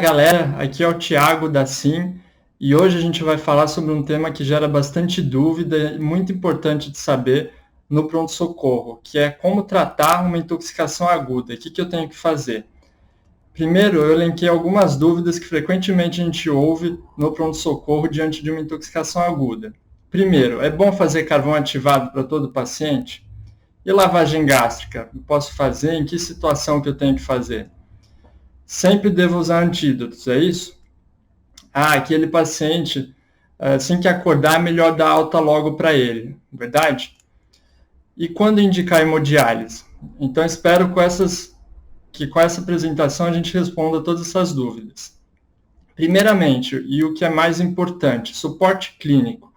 galera, aqui é o Thiago da Sim e hoje a gente vai falar sobre um tema que gera bastante dúvida e muito importante de saber no pronto-socorro, que é como tratar uma intoxicação aguda. O que eu tenho que fazer? Primeiro, eu elenquei algumas dúvidas que frequentemente a gente ouve no pronto-socorro diante de uma intoxicação aguda. Primeiro, é bom fazer carvão ativado para todo paciente? E lavagem gástrica? Eu posso fazer? Em que situação que eu tenho que fazer? Sempre devo usar antídotos, é isso? Aquele paciente, assim que acordar, é melhor dar alta logo para ele, verdade? E quando indicar hemodiálise? Então, espero que com essa apresentação a gente responda todas essas dúvidas. Primeiramente, e o que é mais importante, suporte clínico.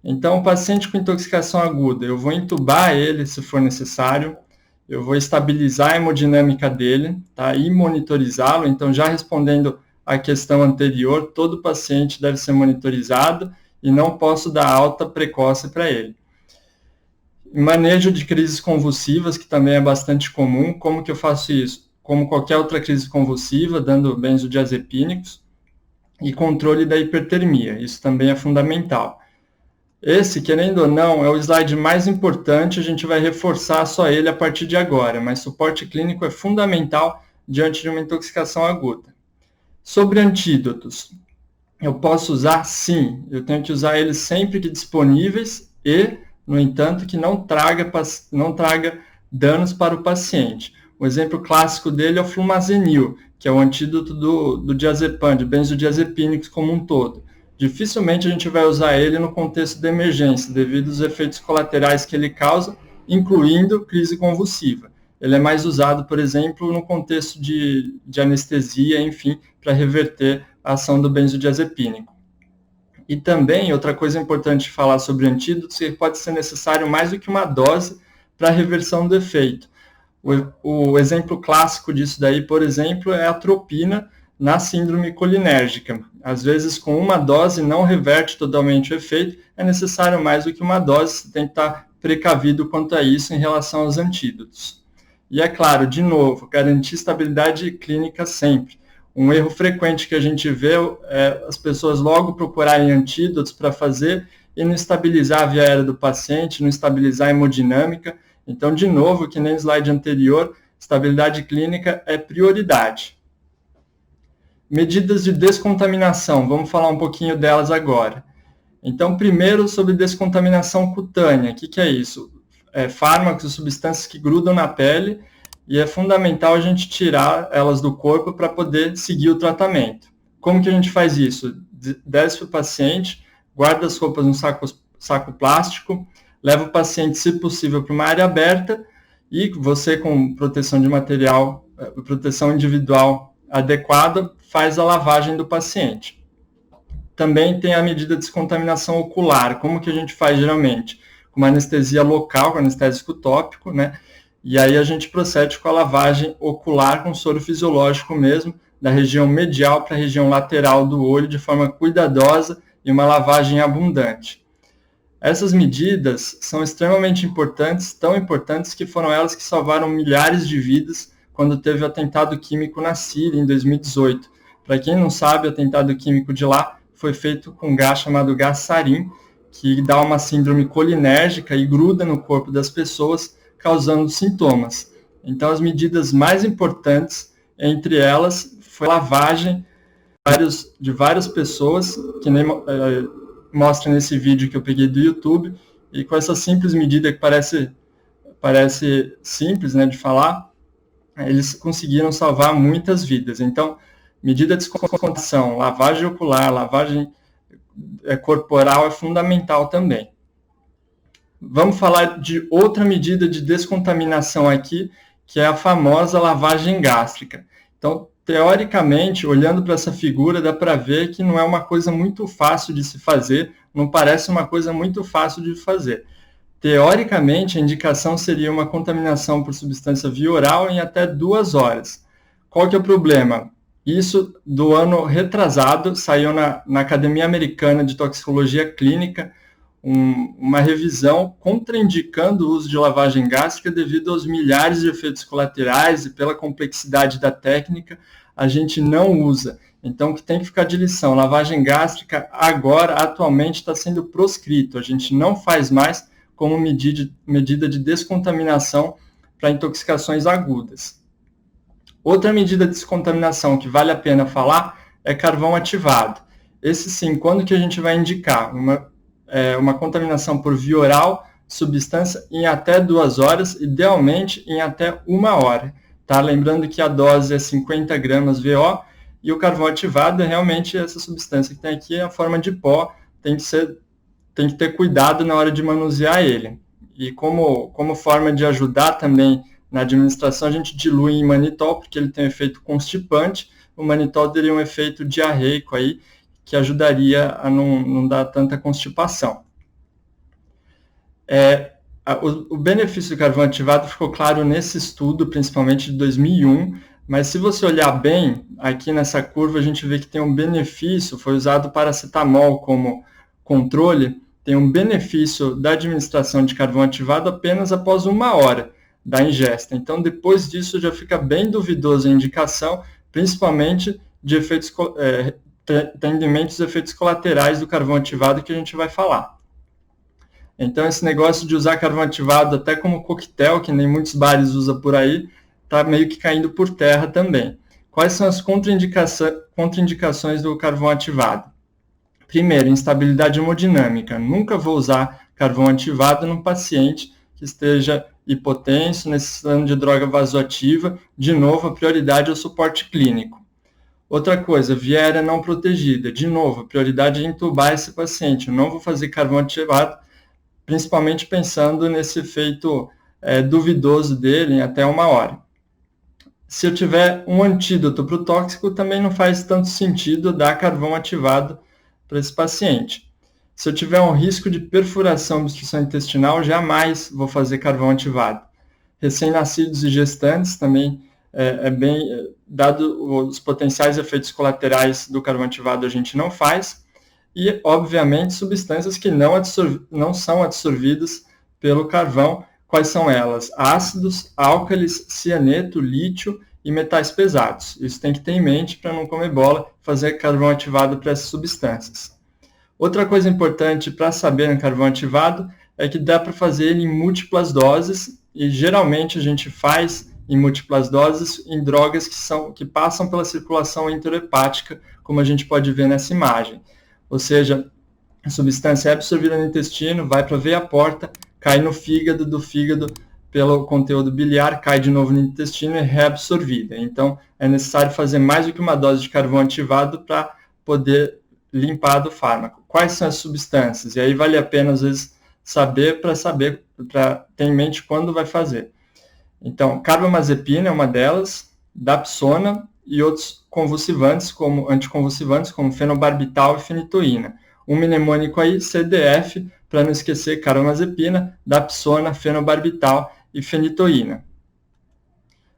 Então, o paciente com intoxicação aguda, eu vou entubar ele se for necessário, eu vou estabilizar a hemodinâmica dele, tá? E monitorizá-lo. Então, já respondendo à questão anterior, todo paciente deve ser monitorizado e não posso dar alta precoce para ele. Manejo de crises convulsivas, que também é bastante comum. Como que eu faço isso? Como qualquer outra crise convulsiva, dando benzodiazepínicos. E controle da hipertermia, isso também é fundamental. Esse, querendo ou não, é o slide mais importante, a gente vai reforçar só ele a partir de agora, mas suporte clínico é fundamental diante de uma intoxicação aguda. Sobre antídotos, eu posso usar? Sim, eu tenho que usar eles sempre que disponíveis e, no entanto, que não traga danos para o paciente. O exemplo clássico dele é o flumazenil, que é o antídoto do diazepam, de benzodiazepínicos como um todo. Dificilmente a gente vai usar ele no contexto de emergência, devido aos efeitos colaterais que ele causa, incluindo crise convulsiva. Ele é mais usado, por exemplo, no contexto de anestesia, enfim, para reverter a ação do benzodiazepínico. E também, outra coisa importante de falar sobre antídotos, é que pode ser necessário mais do que uma dose para a reversão do efeito. O exemplo clássico disso daí, por exemplo, é a atropina na síndrome colinérgica. Às vezes, com uma dose não reverte totalmente o efeito, é necessário mais do que uma dose, você tem que estar precavido quanto a isso em relação aos antídotos. E é claro, de novo, garantir estabilidade clínica sempre. Um erro frequente que a gente vê é as pessoas logo procurarem antídotos para fazer e não estabilizar a via aérea do paciente, não estabilizar a hemodinâmica. Então, de novo, que nem no slide anterior, estabilidade clínica é prioridade. Medidas de descontaminação, vamos falar um pouquinho delas agora. Então, primeiro, sobre descontaminação cutânea. O que é isso? Fármacos e substâncias que grudam na pele e é fundamental a gente tirar elas do corpo para poder seguir o tratamento. Como que a gente faz isso? Desce para o paciente, guarda as roupas no saco plástico, leva o paciente, se possível, para uma área aberta e você, com proteção de material, proteção individual adequada, faz a lavagem do paciente. Também tem a medida de descontaminação ocular. Como que a gente faz geralmente? Com uma anestesia local, com anestésico tópico, né? E aí a gente procede com a lavagem ocular com soro fisiológico mesmo, da região medial para a região lateral do olho, de forma cuidadosa e uma lavagem abundante. Essas medidas são extremamente importantes, tão importantes que foram elas que salvaram milhares de vidas quando teve o atentado químico na Síria, em 2018. Para quem não sabe, o atentado químico de lá foi feito com um gás chamado gás sarin, que dá uma síndrome colinérgica e gruda no corpo das pessoas, causando sintomas. Então, as medidas mais importantes, entre elas, foi a lavagem de várias pessoas, que nem mostra nesse vídeo que eu peguei do YouTube, e com essa simples medida que parece simples, né, de falar, eles conseguiram salvar muitas vidas. Então, medida de descontaminação, lavagem ocular, lavagem corporal é fundamental também. Vamos falar de outra medida de descontaminação aqui, que é a famosa lavagem gástrica. Então, teoricamente, olhando para essa figura, dá para ver que não é uma coisa muito fácil de se fazer, não parece uma coisa muito fácil de fazer. Teoricamente, a indicação seria uma contaminação por substância via oral em até 2 horas. Qual que é o problema? Isso, do ano retrasado, saiu na Academia Americana de Toxicologia Clínica, uma revisão contraindicando o uso de lavagem gástrica devido aos milhares de efeitos colaterais e pela complexidade da técnica. a gente não usa. Então, o que tem que ficar de lição, lavagem gástrica agora, atualmente, está sendo proscrito. A gente não faz mais como medida de descontaminação para intoxicações agudas. Outra medida de descontaminação que vale a pena falar é carvão ativado. Esse sim, quando que a gente vai indicar? Uma contaminação por via oral, substância em até 2 horas, idealmente em até 1 hora. Tá? Lembrando que a dose é 50 gramas VO e o carvão ativado é realmente essa substância que tem aqui, a forma de pó, tem que ter cuidado na hora de manusear ele. E como forma de ajudar também na administração, a gente dilui em manitol, porque ele tem um efeito constipante. O manitol teria um efeito diarreico aí, que ajudaria a não dar tanta constipação. O benefício do carvão ativado ficou claro nesse estudo, principalmente de 2001, mas se você olhar bem, aqui nessa curva a gente vê que tem um benefício, foi usado paracetamol como controle, tem um benefício da administração de carvão ativado apenas após 1 hora da ingesta. Então, depois disso, já fica bem duvidoso a indicação, principalmente de tendo em mente os efeitos colaterais do carvão ativado que a gente vai falar. Então, esse negócio de usar carvão ativado até como coquetel, que nem muitos bares usam por aí, está meio que caindo por terra também. Quais são as contraindicações do carvão ativado? Primeiro, instabilidade hemodinâmica. Nunca vou usar carvão ativado num paciente que esteja hipotenso, necessitando de droga vasoativa. De novo, a prioridade é o suporte clínico. Outra coisa, via aérea não protegida. De novo, a prioridade é intubar esse paciente. Eu não vou fazer carvão ativado, principalmente pensando nesse efeito duvidoso dele em até 1 hora. Se eu tiver um antídoto para o tóxico, também não faz tanto sentido dar carvão ativado para esse paciente. Se eu tiver um risco de perfuração, obstrução intestinal, jamais vou fazer carvão ativado. Recém-nascidos e gestantes também dado os potenciais efeitos colaterais do carvão ativado, a gente não faz. E, obviamente, substâncias que não são absorvidas pelo carvão. Quais são elas? Ácidos, álcalis, cianeto, lítio e metais pesados. Isso tem que ter em mente para não comer bola, fazer carvão ativado para essas substâncias. Outra coisa importante para saber no carvão ativado é que dá para fazer ele em múltiplas doses e geralmente a gente faz em múltiplas doses em drogas que passam pela circulação enterohepática, como a gente pode ver nessa imagem. Ou seja, a substância é absorvida no intestino, vai para a veia porta, cai no fígado, do fígado pelo conteúdo biliar, cai de novo no intestino e é reabsorvida. Então, é necessário fazer mais do que uma dose de carvão ativado para poder limpar do fármaco. Quais são as substâncias? E aí vale a pena, às vezes, para ter em mente quando vai fazer. Então, carbamazepina é uma delas, dapsona e outros anticonvulsivantes, como fenobarbital e fenitoína. Um mnemônico aí, CDF, para não esquecer carbamazepina, dapsona, fenobarbital e fenitoína.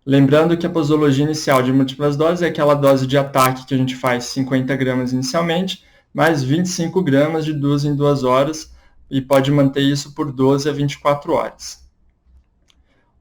Lembrando que a posologia inicial de múltiplas doses é aquela dose de ataque que a gente faz 50 gramas inicialmente, mais 25 gramas de 2 em 2 horas, e pode manter isso por 12 a 24 horas.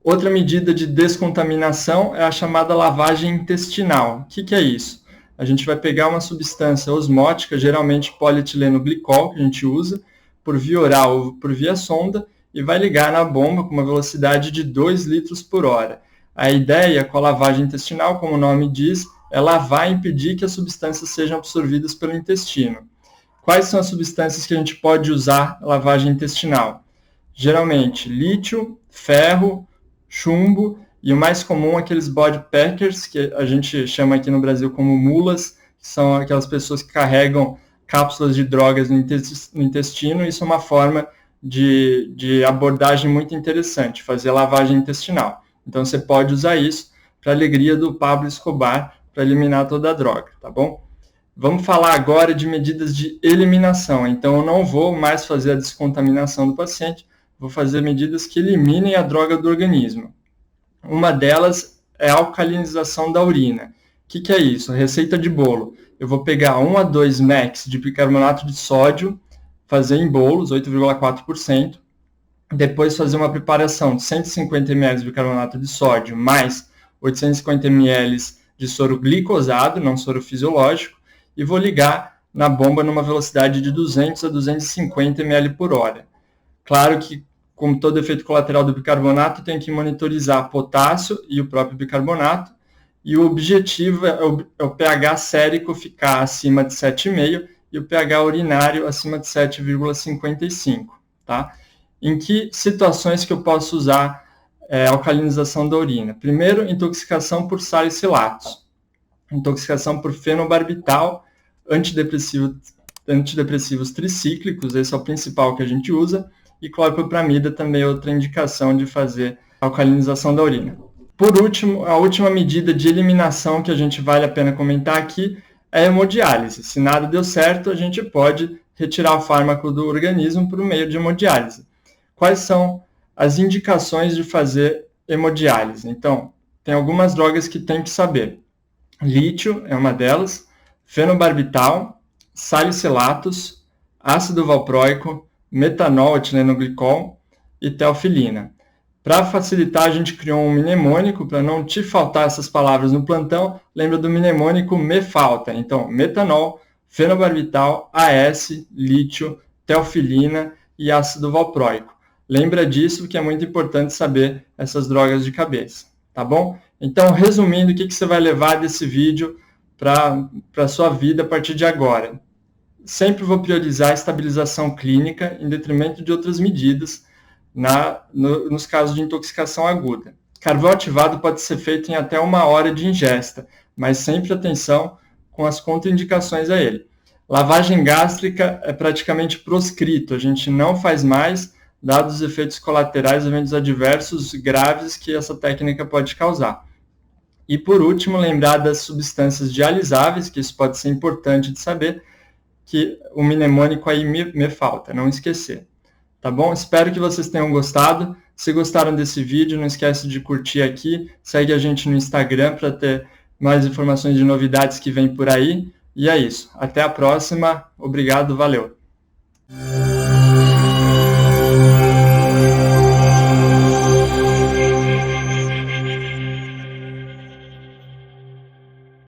Outra medida de descontaminação é a chamada lavagem intestinal. O que é isso? A gente vai pegar uma substância osmótica, geralmente polietileno-glicol, que a gente usa, por via oral ou por via sonda, e vai ligar na bomba com uma velocidade de 2 litros por hora. A ideia com a lavagem intestinal, como o nome diz, é lavar e impedir que as substâncias sejam absorvidas pelo intestino. Quais são as substâncias que a gente pode usar na lavagem intestinal? Geralmente, lítio, ferro, chumbo e o mais comum aqueles body packers, que a gente chama aqui no Brasil como mulas, que são aquelas pessoas que carregam cápsulas de drogas no intestino. Isso é uma forma de abordagem muito interessante, fazer lavagem intestinal. Então você pode usar isso para a alegria do Pablo Escobar, para eliminar toda a droga, tá bom? Vamos falar agora de medidas de eliminação. Então eu não vou mais fazer a descontaminação do paciente, vou fazer medidas que eliminem a droga do organismo. Uma delas é a alcalinização da urina. O que é isso? Receita de bolo. Eu vou pegar 1 a 2 mEq de bicarbonato de sódio, fazer em bolos, 8,4%. Depois fazer uma preparação de 150 ml de bicarbonato de sódio mais 850 ml de soro glicosado, não soro fisiológico, e vou ligar na bomba numa velocidade de 200 a 250 ml por hora. Claro que, como todo efeito colateral do bicarbonato, tem que monitorizar potássio e o próprio bicarbonato, e o objetivo é o pH sérico ficar acima de 7,5 e o pH urinário acima de 7,55, tá? Em que situações que eu posso usar alcalinização da urina? Primeiro, intoxicação por salicilatos, intoxicação por fenobarbital, antidepressivos tricíclicos, esse é o principal que a gente usa, e clorpropramida também é outra indicação de fazer alcalinização da urina. Por último, a última medida de eliminação que a gente vale a pena comentar aqui é a hemodiálise. Se nada deu certo, a gente pode retirar o fármaco do organismo por meio de hemodiálise. Quais são as indicações de fazer hemodiálise? Então, tem algumas drogas que tem que saber. Lítio é uma delas, fenobarbital, salicilatos, ácido valproico, metanol, etilenoglicol e teofilina. Para facilitar, a gente criou um mnemônico, para não te faltar essas palavras no plantão, lembra do mnemônico MEFALTA. Então, metanol, fenobarbital, AS, lítio, teofilina e ácido valproico. Lembra disso, que é muito importante saber essas drogas de cabeça, tá bom? Então, resumindo, o que você vai levar desse vídeo para a sua vida a partir de agora? Sempre vou priorizar a estabilização clínica em detrimento de outras medidas, nos casos de intoxicação aguda. Carvão ativado pode ser feito em até 1 hora de ingesta, mas sempre atenção com as contraindicações a ele. Lavagem gástrica é praticamente proscrito, a gente não faz mais, dados os efeitos colaterais, eventos adversos graves que essa técnica pode causar. E por último, lembrar das substâncias dialisáveis, que isso pode ser importante de saber, que o mnemônico aí me falta, não esquecer. Tá bom? Espero que vocês tenham gostado. Se gostaram desse vídeo, não esquece de curtir aqui, segue a gente no Instagram para ter mais informações de novidades que vem por aí. E é isso. Até a próxima. Obrigado, valeu.